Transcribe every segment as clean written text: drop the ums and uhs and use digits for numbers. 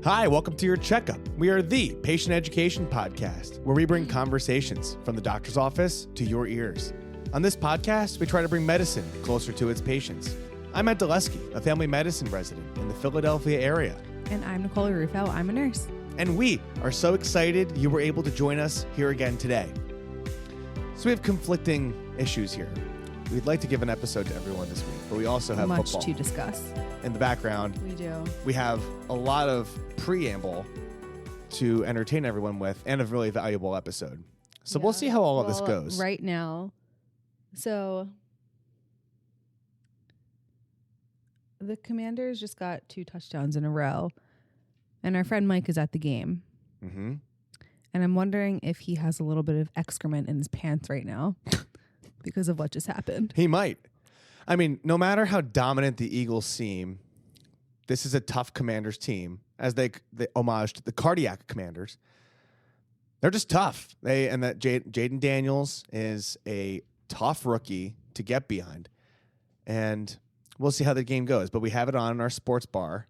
Hi, welcome to your checkup. We are the patient education podcast, where we bring conversations from the doctor's office to your ears. On this podcast, we try to bring medicine closer to its patients. I'm Ed Dulesky, a family medicine resident in the Philadelphia area. And I'm Nicole Rufo. I'm a nurse. And we are so excited you were able to join us here again today. So we have conflicting issues here. We'd like to give an episode to everyone this week, but we also have much football to discuss. In the background. We do. We have a lot of preamble to entertain everyone with and a really valuable episode. So we'll see how all of this goes. Right now, so the Commanders just got 2 touchdowns in a row, and our friend Mike is at the game. Mm-hmm. And I'm wondering if he has a little bit of excrement in his pants right now because of what just happened. He might. I mean, no matter how dominant the Eagles seem, this is a tough Commanders team, as they homaged the cardiac Commanders. They're just tough. Jaden Daniels is a tough rookie to get behind, and we'll see how the game goes. But we have it on in our sports bar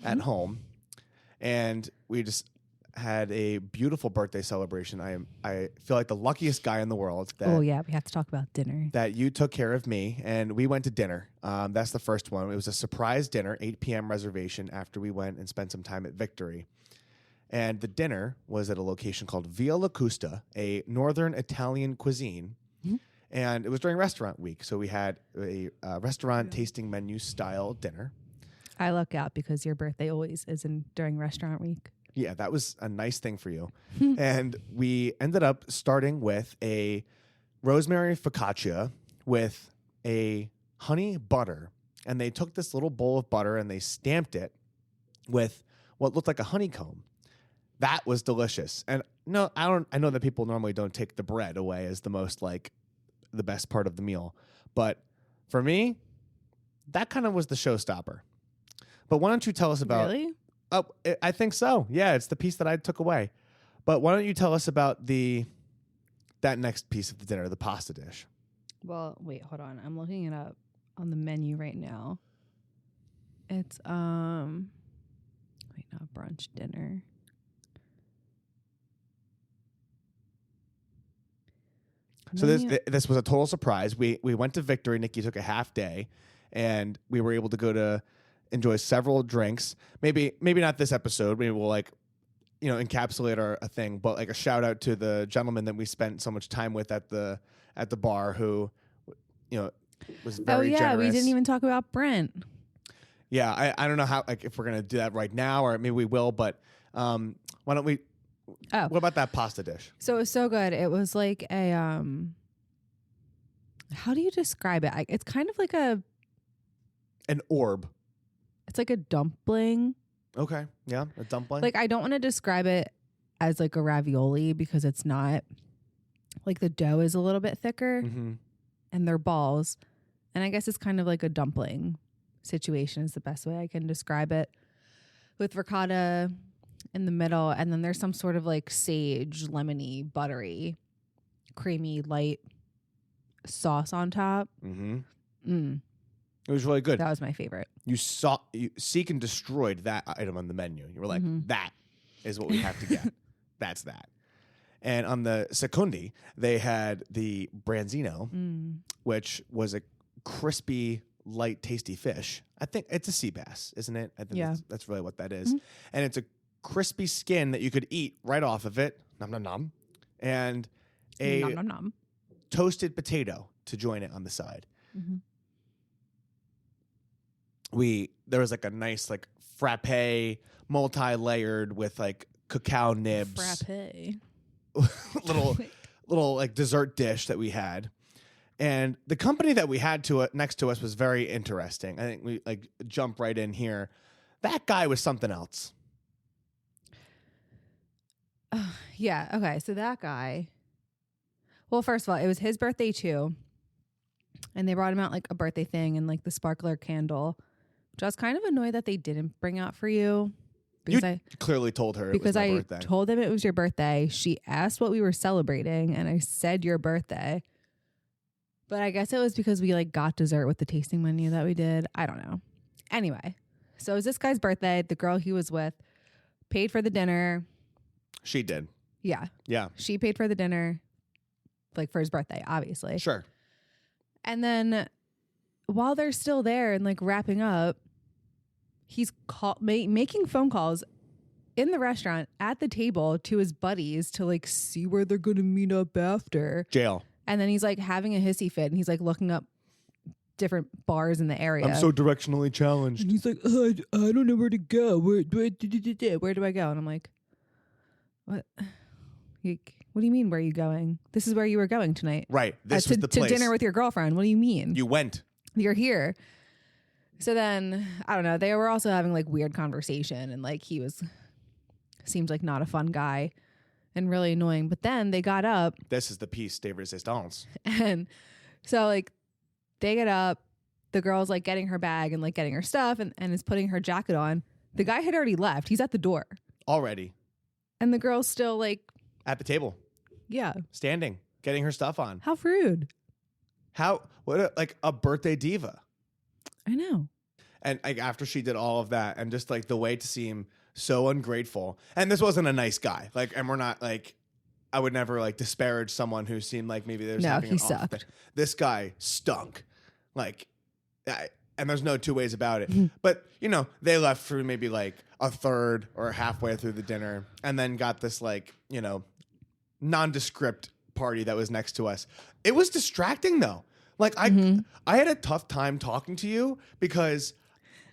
at home, and we just had a beautiful birthday celebration. I feel like the luckiest guy in the world. Oh yeah, we have to talk about dinner. That you took care of me, and we went to dinner. That's the first one. It was a surprise dinner, 8 p.m. reservation after we went and spent some time at Victory. And the dinner was at a location called Via Locusta, a northern Italian cuisine. Mm-hmm. And it was during restaurant week, so we had a restaurant tasting menu style dinner. I luck out because your birthday always is during restaurant week. Yeah, that was a nice thing for you. And we ended up starting with a rosemary focaccia with a honey butter. And they took this little bowl of butter and they stamped it with what looked like a honeycomb. That was delicious. And no, I know that people normally don't take the bread away as the most like the best part of the meal. But for me, that kind of was the showstopper. But why don't you tell us about... Really? Oh, I think so. Yeah, it's the piece that I took away. But why don't you tell us about that next piece of the dinner, the pasta dish? Well, wait, hold on. I'm looking it up on the menu right now. It's not brunch dinner. So this was a total surprise. We went to Victory. Nikki took a half day, and we were able to go to enjoy several drinks. Maybe not this episode. Maybe we'll encapsulate a thing, but like a shout out to the gentleman that we spent so much time with at the bar who, was very generous. We didn't even talk about Brent. Yeah, I don't know how if we're gonna do that right now or maybe we will, but why don't we? Oh, what about that pasta dish? So it was so good. It was like a how do you describe it? It's kind of like an orb. It's like a dumpling. Okay. Yeah, a dumpling. Like, I don't want to describe it as like a ravioli because it's not. Like, the dough is a little bit thicker and they're balls. And I guess it's kind of like a dumpling situation is the best way I can describe it. With ricotta in the middle. And then there's some sort of like sage, lemony, buttery, creamy, light sauce on top. It was really good. That was my favorite. You seek and destroyed that item on the menu. You were like, that is what we have to get. That's that. And on the secondi, they had the branzino, which was a crispy, light, tasty fish. I think it's a sea bass, isn't it? I think that's really what that is. And it's a crispy skin that you could eat right off of it. Nom, nom, nom. And a nom, nom, nom. Toasted potato to join it on the side. There was like a nice like frappe, multi-layered with like cacao nibs. Frappe. little like dessert dish that we had. And the company that we had next to us was very interesting. I think we like jump right in here. That guy was something else. Yeah. Okay. So that guy. Well, first of all, it was his birthday too. And they brought him out like a birthday thing and like the sparkler candle, which I was kind of annoyed that they didn't bring out for you. Because I clearly told her it was my birthday. I told them it was your birthday. She asked what we were celebrating and I said your birthday. But I guess it was because we like got dessert with the tasting menu that we did. I don't know. Anyway, so it was this guy's birthday. The girl he was with paid for the dinner. She did. Yeah. Yeah. She paid for the dinner, like for his birthday, obviously. Sure. And then while they're still there and like wrapping up, he's making phone calls in the restaurant at the table to his buddies to like see where they're going to meet up after. Jail. And then he's like having a hissy fit and he's like looking up different bars in the area. I'm so directionally challenged. And he's like, I don't know where to go. Where do I go? And I'm like, what? What do you mean, where are you going? This is where you were going tonight. Right. This was the place. To dinner with your girlfriend. What do you mean? You went. You're here. So then, I don't know. They were also having like weird conversation and like seemed like not a fun guy and really annoying. But then they got up. This is the piece de resistance. And so like they get up. The girl's like getting her bag and like getting her stuff and is putting her jacket on. The guy had already left. He's at the door. Already. And the girl's still like. At the table. Yeah. Standing. Getting her stuff on. How rude. Like a birthday diva. I know. And like after she did all of that and just like the way to seem so ungrateful. And this wasn't a nice guy. Like, and we're not like, I would never like disparage someone who seemed like maybe there's having he sucked. This guy stunk. Like, and there's no two ways about it. But, you know, they left for maybe like a third or halfway through the dinner and then got this like, you know, nondescript party that was next to us. It was distracting though. Like I had a tough time talking to you because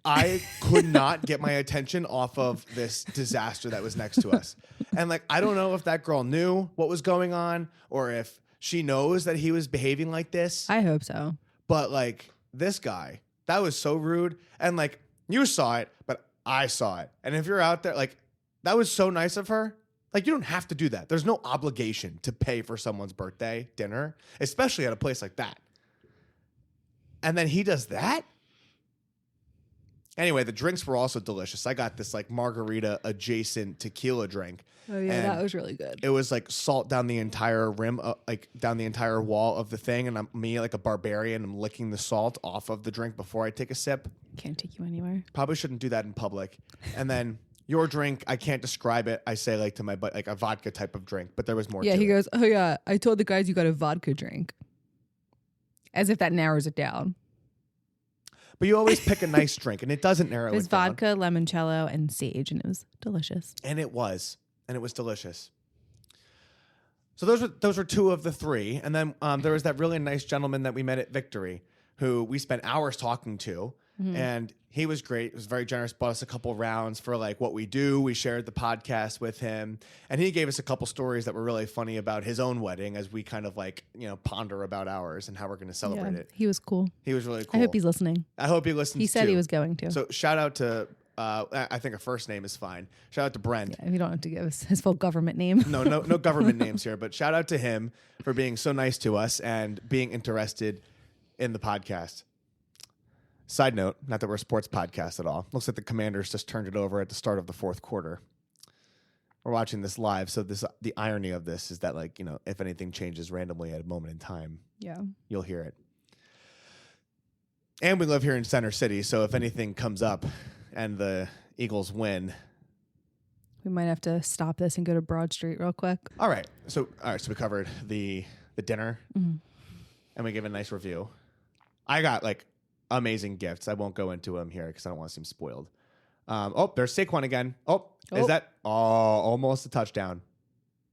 I could not get my attention off of this disaster that was next to us. And like, I don't know if that girl knew what was going on or if she knows that he was behaving like this. I hope so. But like this guy, that was so rude. And like you saw it, but I saw it. And if you're out there, like that was so nice of her. Like, you don't have to do that. There's no obligation to pay for someone's birthday dinner, especially at a place like that. And then he does that? Anyway, the drinks were also delicious. I got this, like, margarita adjacent tequila drink. Oh, yeah, that was really good. It was, like, salt down the entire rim, like, down the entire wall of the thing. And me, like a barbarian, I'm licking the salt off of the drink before I take a sip. Can't take you anywhere. Probably shouldn't do that in public. And then... Your drink, I can't describe it. I say like to my butt, like a vodka type of drink, but there was more. Yeah, to he it. goes, oh yeah, I told the guys you got a vodka drink. As if that narrows it down. But you always pick a nice drink, and it doesn't narrow it down. It was vodka, limoncello, and sage, and it was delicious. And it was delicious. So those were two of the three, and then there was that really nice gentleman that we met at Victory, who we spent hours talking to. And he was great. He was very generous. Bought us a couple rounds for like what we do. We shared the podcast with him, and he gave us a couple stories that were really funny about his own wedding as we kind of like, you know, ponder about ours and how we're going to celebrate it. He was cool. He was really cool. I hope he's listening. I hope he listens. He said too. he was going to. So shout out to, I think a first name is fine. Shout out to Brent. Yeah, you don't have to give us his full government name. No government names here, but shout out to him for being so nice to us and being interested in the podcast. Side note, not that we're a sports podcast at all. Looks like the Commanders just turned it over at the start of the fourth quarter. We're watching this live, so the irony of this is that, like, you know, if anything changes randomly at a moment in time, yeah, you'll hear it. And we live here in Center City, so if anything comes up and the Eagles win, we might have to stop this and go to Broad Street real quick. All right, so we covered the dinner, and we gave a nice review. I got like amazing gifts. I won't go into them here because I don't want to seem spoiled. There's Saquon again. Is that almost a touchdown?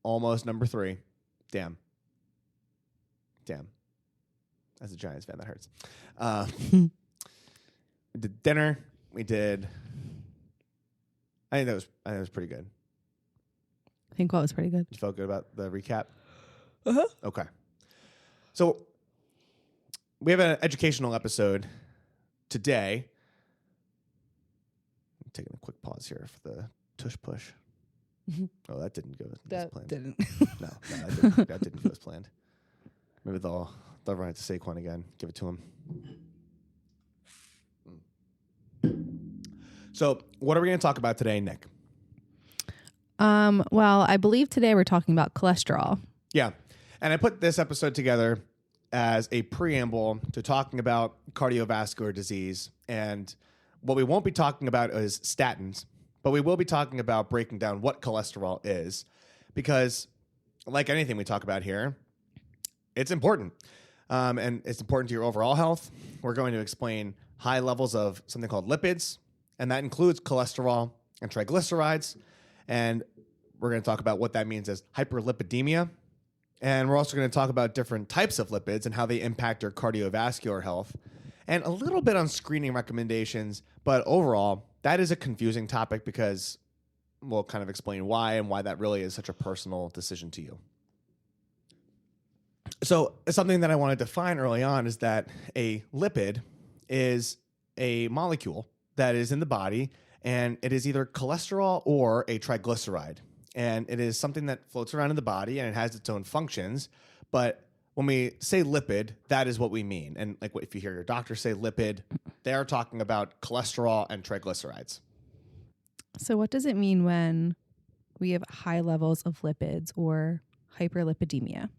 Almost number 3. Damn. As a Giants fan, that hurts. We did dinner. We did. I think that was pretty good. I think what was pretty good. You felt good about the recap? Uh-huh. Okay. So we have an educational episode today. I'm taking a quick pause here for the tush push. Oh, that didn't go as planned. Didn't. No, that didn't go as planned. Maybe they'll run it to Saquon again. Give it to him. So, what are we going to talk about today, Nick? Well, I believe today we're talking about cholesterol. Yeah. And I put this episode together as a preamble to talking about cardiovascular disease. And what we won't be talking about is statins, But we will be talking about breaking down what cholesterol is because, like anything we talk about here, it's important. And it's important to your overall health. We're going to explain high levels of something called lipids, and that includes cholesterol and triglycerides. And we're going to talk about what that means as hyperlipidemia. And we're also going to talk about different types of lipids and how they impact your cardiovascular health, and a little bit on screening recommendations. But overall, that is a confusing topic because we'll kind of explain why and why that really is such a personal decision to you. So something that I want to define early on is that a lipid is a molecule that is in the body, and it is either cholesterol or a triglyceride. And it is something that floats around in the body, and it has its own functions. But when we say lipid, that is what we mean. And like if you hear your doctor say lipid, they are talking about cholesterol and triglycerides. So what does it mean when we have high levels of lipids or hyperlipidemia?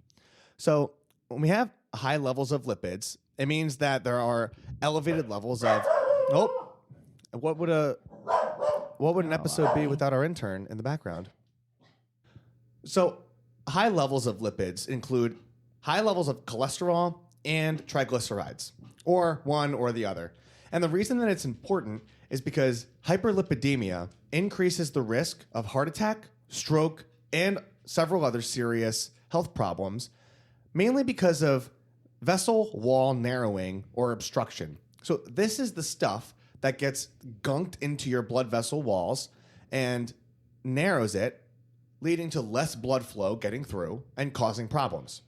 So when we have high levels of lipids, it means that there are elevated levels of... what would an episode be without our intern in the background? So high levels of lipids include high levels of cholesterol and triglycerides, or one or the other. And the reason that it's important is because hyperlipidemia increases the risk of heart attack, stroke, and several other serious health problems, mainly because of vessel wall narrowing or obstruction. So this is the stuff that gets gunked into your blood vessel walls and narrows it, leading to less blood flow getting through and causing problems.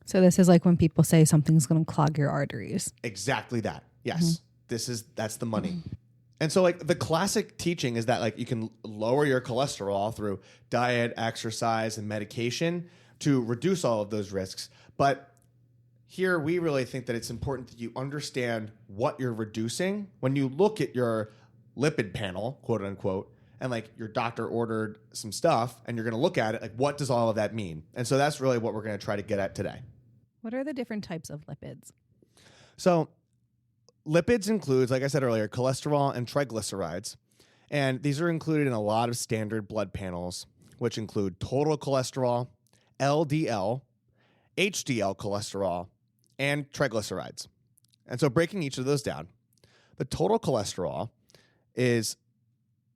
So this is like when people say something's going to clog your arteries. Exactly that. Yes. That's the money. And so like the classic teaching is that like you can lower your cholesterol through diet, exercise, and medication to reduce all of those risks. But here we really think that it's important that you understand what you're reducing when you look at your lipid panel, quote unquote, and like your doctor ordered some stuff and you're going to look at it, like what does all of that mean? And so that's really what we're going to try to get at today. What are the different types of lipids? So lipids includes, like I said earlier, cholesterol and triglycerides. And these are included in a lot of standard blood panels, which include total cholesterol, LDL, HDL cholesterol, and triglycerides. And so breaking each of those down, the total cholesterol is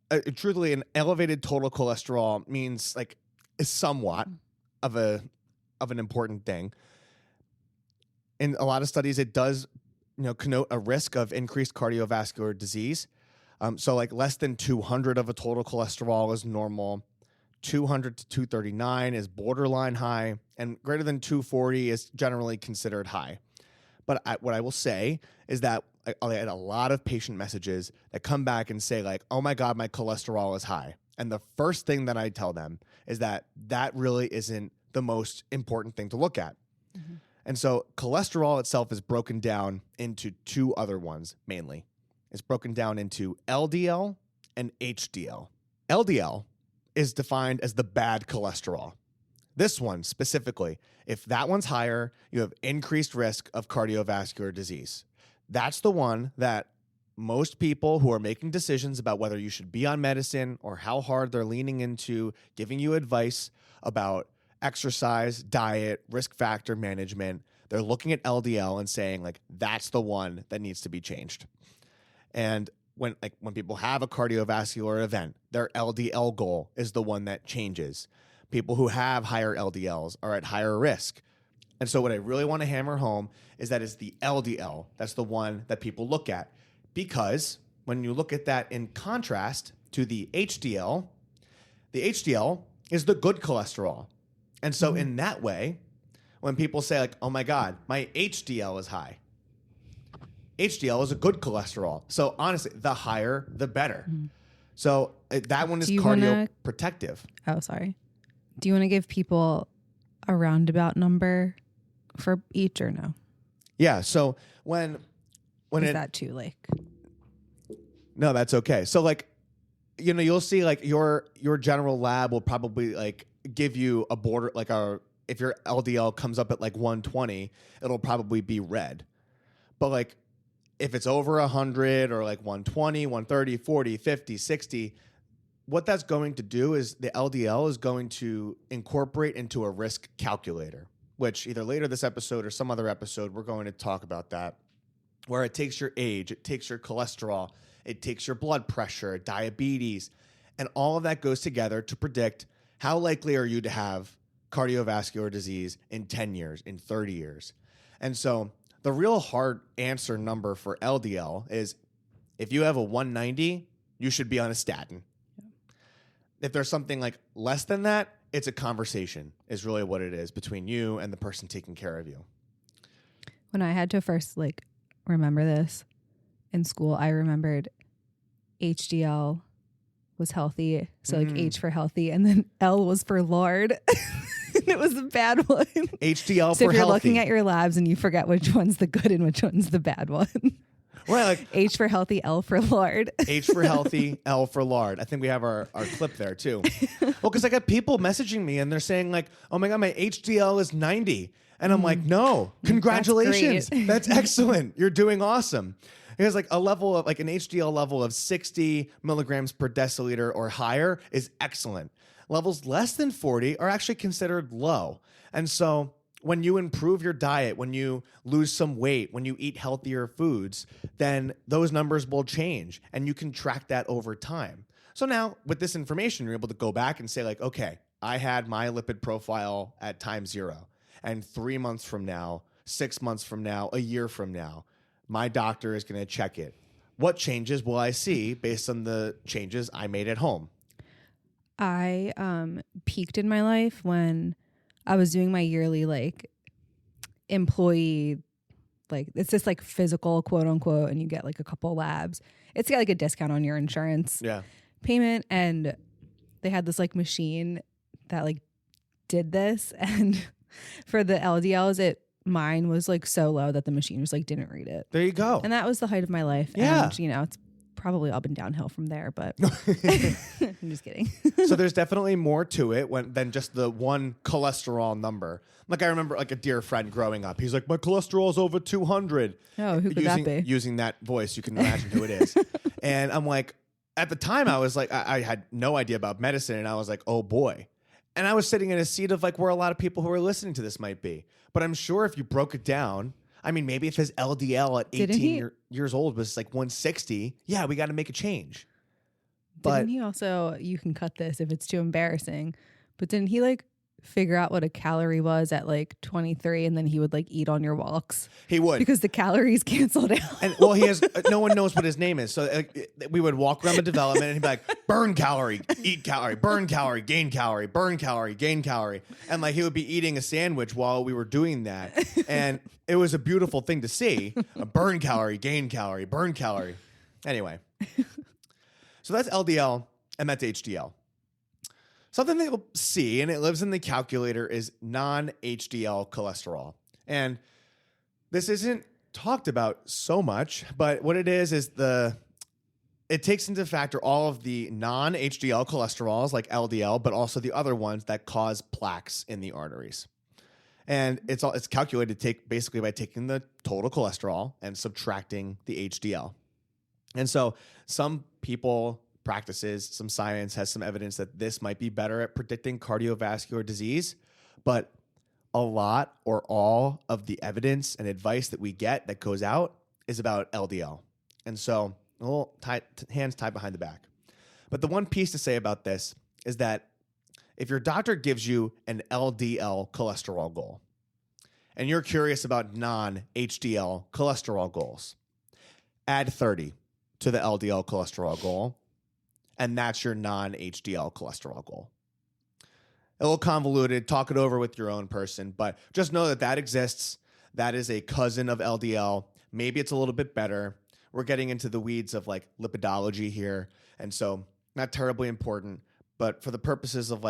truthfully an elevated total cholesterol means like is somewhat of an important thing. In a lot of studies, it does connote a risk of increased cardiovascular disease. So like less than 200 of a total cholesterol is normal. 200 to 239 is borderline high, and greater than 240 is generally considered high. But what I will say is that I had a lot of patient messages that come back and say like, oh my God, my cholesterol is high. And the first thing that I tell them is that that really isn't the most important thing to look at. Mm-hmm. And so cholesterol itself is broken down into two other ones mainly. It's broken down into LDL and HDL. LDL is defined as the bad cholesterol. This one specifically, if that one's higher, you have increased risk of cardiovascular disease. That's the one that most people who are making decisions about whether you should be on medicine or how hard they're leaning into giving you advice about exercise, diet, risk factor management, they're looking at LDL and saying like, that's the one that needs to be changed. And when people have a cardiovascular event, their LDL goal is the one that changes. People who have higher LDLs are at higher risk. And so what I really want to hammer home is that it's the LDL. That's the one that people look at. Because when you look at that in contrast to the HDL is the good cholesterol. And so in that way, when people say like, oh my God, my HDL is high. HDL is a good cholesterol. So honestly, the higher, the better. Mm-hmm. So that one is cardioprotective. Oh, sorry. Do you want to give people a roundabout number for each or no? Yeah. So when is that too like? No, that's okay. So like, you'll see like your general lab will probably like give you a border, like if your LDL comes up at like 120, it'll probably be red. But like if it's over 100 or like 120, 130, 40, 50, 60, what that's going to do is the LDL is going to incorporate into a risk calculator, which either later this episode or some other episode, we're going to talk about that, where it takes your age, it takes your cholesterol, it takes your blood pressure, diabetes, and all of that goes together to predict how likely are you to have cardiovascular disease in 10 years, in 30 years. And so the real hard answer number for LDL is if you have a 190, you should be on a statin. If there's something like less than that, it's a conversation is really what it is between you and the person taking care of you. When I had to first remember this in school, I remembered HDL was healthy. So H for healthy, and then L was for lard. And it was the bad one. HDL so for if you're healthy. looking at your labs and you forget which one's the good and which one's the bad one. Well, H for healthy, L for lard. H for healthy, L for lard. I think we have our clip there too. Well, because I got people messaging me and they're saying like, oh my God, my HDL is 90. And I'm like, no, congratulations. That's excellent. You're doing awesome. Because like a level of like an HDL level of 60 milligrams per deciliter or higher is excellent. Levels less than 40 are actually considered low. And so when you improve your diet, when you lose some weight, when you eat healthier foods, then those numbers will change and you can track that over time. So now with this information, you're able to go back and say like, okay, I had my lipid profile at time 0. And 3 months from now, 6 months from now, a year from now, my doctor is going to check it. What changes will I see based on the changes I made at home? I peaked in my life when I was doing my yearly employee, it's this physical quote unquote, and you get a couple labs. It's got a discount on your insurance payment, and they had this machine that did this, and for the LDLs mine was so low that the machine was didn't read it. There you go. And that was the height of my life. Yeah. And it's probably all been downhill from there, but I'm just kidding. So there's definitely more to it than just the one cholesterol number. I remember a dear friend growing up. He's like, my cholesterol's over 200. Oh, who could that be? Using that voice, you can imagine who it is. And I'm like, at the time I was I had no idea about medicine, and I was like, oh boy. And I was sitting in a seat of where a lot of people who are listening to this might be. But I'm sure if you broke it down, I mean, maybe if his LDL at 18 years old was 160, yeah, we got to make a change. Didn't he also, you can cut this if it's too embarrassing, but didn't he figure out what a calorie was at 23, and then he would eat on your walks? He would, because the calories canceled out. And he has no one knows what his name is, so we would walk around the development and he'd be like, burn calorie, eat calorie, burn calorie, gain calorie, burn calorie, gain calorie, and he would be eating a sandwich while we were doing that, and it was a beautiful thing to see. A burn calorie, gain calorie, burn calorie. Anyway, so that's LDL and that's HDL. Something that you'll see, and it lives in the calculator, is non-HDL cholesterol. And this isn't talked about so much, but what it is it takes into factor all of the non-HDL cholesterols like LDL, but also the other ones that cause plaques in the arteries. And it's calculated basically by taking the total cholesterol and subtracting the HDL. And so some practices, some science has some evidence that this might be better at predicting cardiovascular disease, but a lot or all of the evidence and advice that we get that goes out is about LDL. And so a little hands tied behind the back. But the one piece to say about this is that if your doctor gives you an LDL cholesterol goal and you're curious about non-HDL cholesterol goals, add 30 to the LDL cholesterol goal, and that's your non-HDL cholesterol goal. A little convoluted, talk it over with your own person, but just know that exists. That is a cousin of LDL. Maybe it's a little bit better. We're getting into the weeds of lipidology here, and so not terribly important, but for the purposes of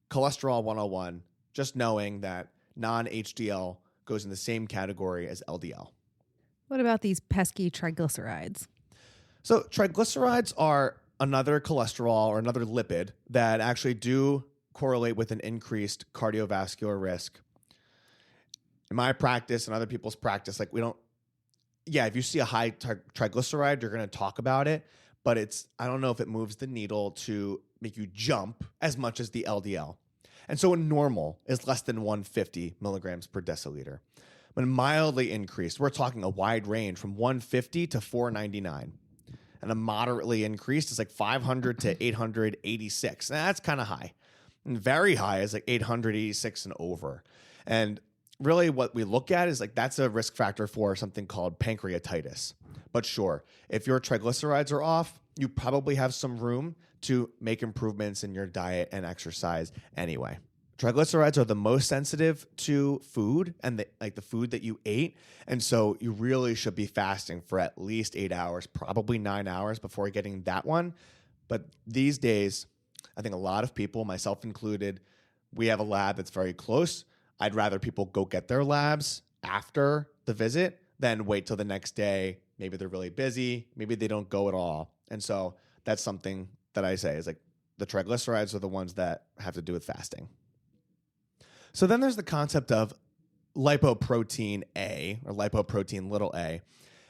cholesterol 101, just knowing that non-HDL goes in the same category as LDL. What about these pesky triglycerides? So triglycerides are another cholesterol or another lipid that actually do correlate with an increased cardiovascular risk. In my practice and other people's practice, if you see a high triglyceride, you're going to talk about it, but I don't know if it moves the needle to make you jump as much as the LDL. And so a normal is less than 150 milligrams per deciliter. When mildly increased, we're talking a wide range from 150 to 499. And a moderately increased is like 500 to 886. Now, that's kind of high. And very high is like 886 and over. And really what we look at is like that's a risk factor for something called pancreatitis. But sure, if your triglycerides are off, you probably have some room to make improvements in your diet and exercise anyway. Triglycerides are the most sensitive to food and the food that you ate. And so you really should be fasting for at least 8 hours, probably 9 hours before getting that one. But these days, I think a lot of people, myself included, we have a lab that's very close. I'd rather people go get their labs after the visit than wait till the next day. Maybe they're really busy. Maybe they don't go at all. And so that's something that I say is like the triglycerides are the ones that have to do with fasting. So then there's the concept of lipoprotein A or lipoprotein little a.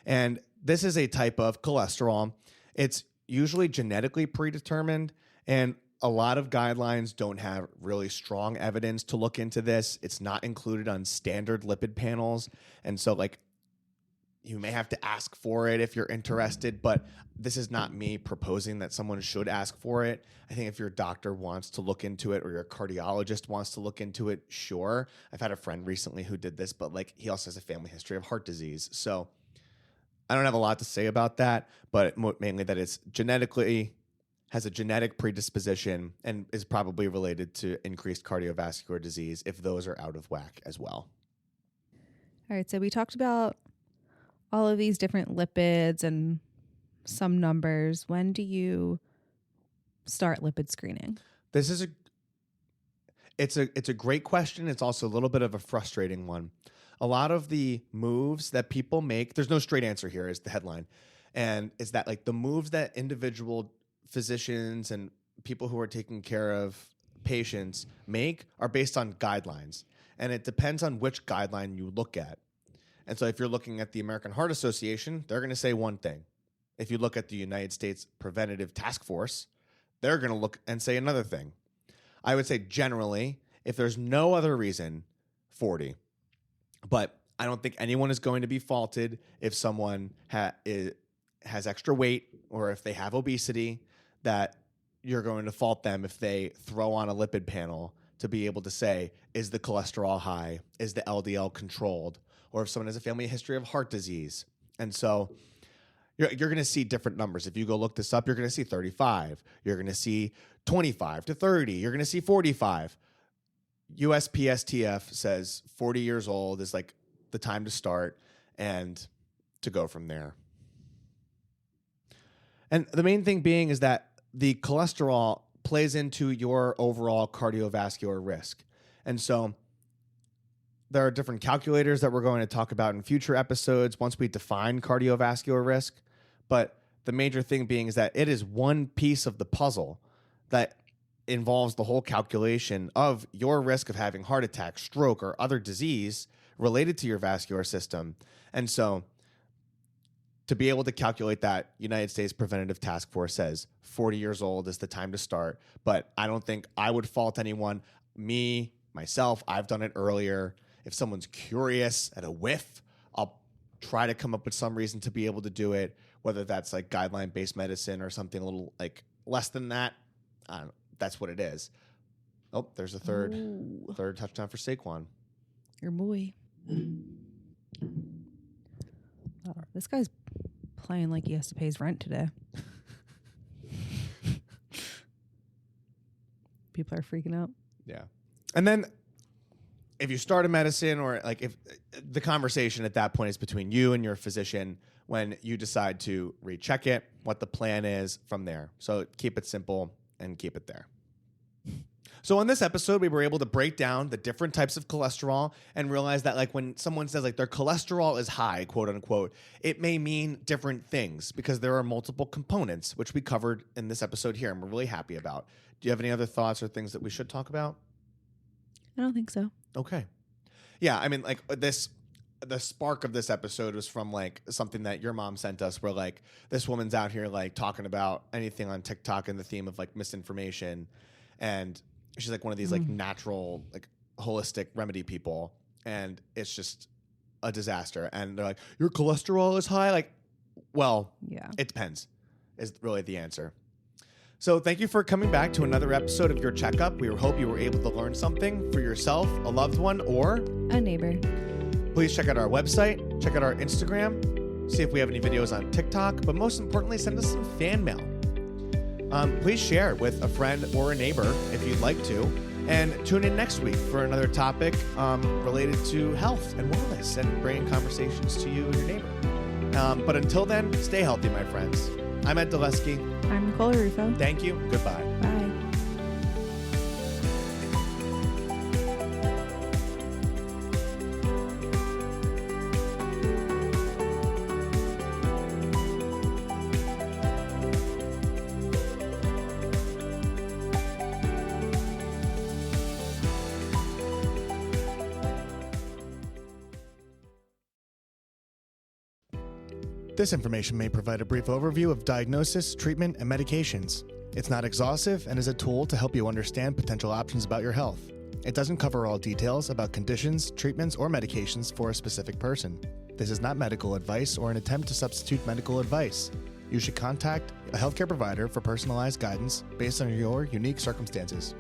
And this is a type of cholesterol. It's usually genetically predetermined, and a lot of guidelines don't have really strong evidence to look into this. It's not included on standard lipid panels. And so you may have to ask for it if you're interested, but this is not me proposing that someone should ask for it. I think if your doctor wants to look into it or your cardiologist wants to look into it, sure. I've had a friend recently who did this, but he also has a family history of heart disease. So I don't have a lot to say about that, but mainly that it's has a genetic predisposition and is probably related to increased cardiovascular disease if those are out of whack as well. All right, so we talked about all of these different lipids and some numbers. When do you start lipid screening? This is it's a great question. It's also a little bit of a frustrating one. A lot of the moves that people make, there's no straight answer here is the headline. And is that the moves that individual physicians and people who are taking care of patients make are based on guidelines. And it depends on which guideline you look at. And so if you're looking at the American Heart Association, they're going to say one thing. If you look at the United States Preventative Task Force, they're going to look and say another thing. I would say generally, if there's no other reason, 40. But I don't think anyone is going to be faulted if someone has extra weight or if they have obesity, that you're going to fault them if they throw on a lipid panel to be able to say, is the cholesterol high? Is the LDL controlled? Or if someone has a family history of heart disease. And so you're going to see different numbers. If you go look this up, you're going to see 35. You're going to see 25 to 30. You're going to see 45. USPSTF says 40 years old is the time to start and to go from there. And the main thing being is that the cholesterol plays into your overall cardiovascular risk. And so there are different calculators that we're going to talk about in future episodes once we define cardiovascular risk. But the major thing being is that it is one piece of the puzzle that involves the whole calculation of your risk of having heart attack, stroke, or other disease related to your vascular system. And so to be able to calculate that, United States Preventative Task Force says 40 years old is the time to start. But I don't think I would fault anyone. Myself, I've done it earlier. If someone's curious at a whiff, I'll try to come up with some reason to be able to do it, whether that's guideline-based medicine or something a little less than that. I don't know. That's what it is. Oh, there's a third touchdown for Saquon. Your boy. Oh, this guy's playing like he has to pay his rent today. People are freaking out. Yeah. And then if you start a medicine or if the conversation at that point is between you and your physician when you decide to recheck it, what the plan is from there. So keep it simple and keep it there. So on this episode, we were able to break down the different types of cholesterol and realize that when someone says their cholesterol is high, quote unquote, it may mean different things because there are multiple components, which we covered in this episode here and we're really happy about. Do you have any other thoughts or things that we should talk about? I don't think so. Okay. Yeah, I mean, the spark of this episode was from like something that your mom sent us, where like this woman's out here like talking about anything on TikTok and the theme of like misinformation, and she's like one of these like natural like holistic remedy people, and it's just a disaster. And they're like, your cholesterol is high. Like, well, Yeah. it depends is really the answer. So thank you for coming back to another episode of Your Checkup. We hope you were able to learn something for yourself, a loved one, or a neighbor. Please check out our website, check out our Instagram, see if we have any videos on TikTok, but most importantly, send us some fan mail. Please share with a friend or a neighbor if you'd like to, and tune in next week for another topic related to health and wellness and bringing conversations to you and your neighbor. But until then, stay healthy, my friends. I'm Ed Dulesky. I'm Nicole Rufo. Thank you. Goodbye. Bye. This information may provide a brief overview of diagnosis, treatment, and medications. It's not exhaustive and is a tool to help you understand potential options about your health. It doesn't cover all details about conditions, treatments, or medications for a specific person. This is not medical advice or an attempt to substitute medical advice. You should contact a healthcare provider for personalized guidance based on your unique circumstances.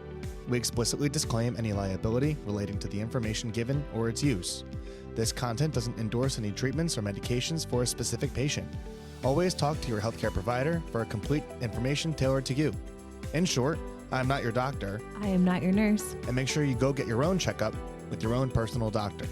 We explicitly disclaim any liability relating to the information given or its use. This content doesn't endorse any treatments or medications for a specific patient. Always talk to your healthcare provider for complete information tailored to you. In short, I'm not your doctor. I am not your nurse. And make sure you go get your own checkup with your own personal doctor.